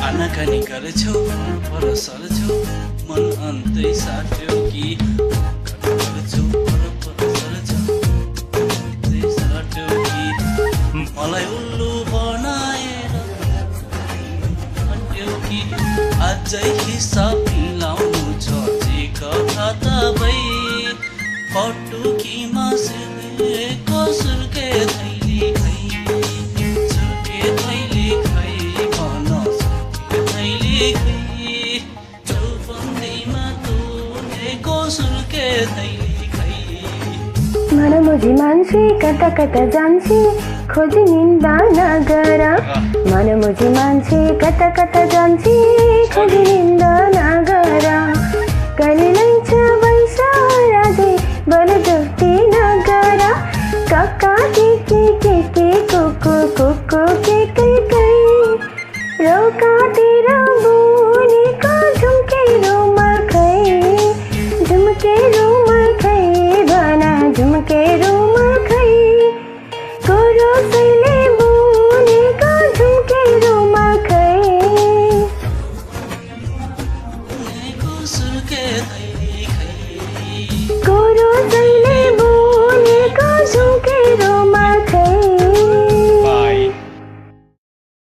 आनाकानी गर्छौ पर सर्छौ मन अन्तै साट्यौ कि गर्छौ पर सर्छौ अन्तै साट्यौ कि मलाई उल्लु बनाएर हट्यौ कि अझै हिसाब मिलाउनु छ जे कथा तपाईँ पटुकीमा सिलेको सुर्के थैली खै सुर्के थैली खै भन सुर्के थैली खै चौबन्दीमा तुलेको सुर्के थैली खै मनमुझी मान्छे कता कता जान्छे खोजी निन्दा नगर मनमुझी मान्छे कता कता जान्छे खोजी निन्दा नगर कहिले लैछ वैसा राधे बलजफ्ती नगर कक्का के कुकु कुकु के रोकातिर बुनेको झुम्केरोमा खै भना झुम्केरोमा खै कोरोसैले बुनेको झुम्केरोमा खै सुर्के थैली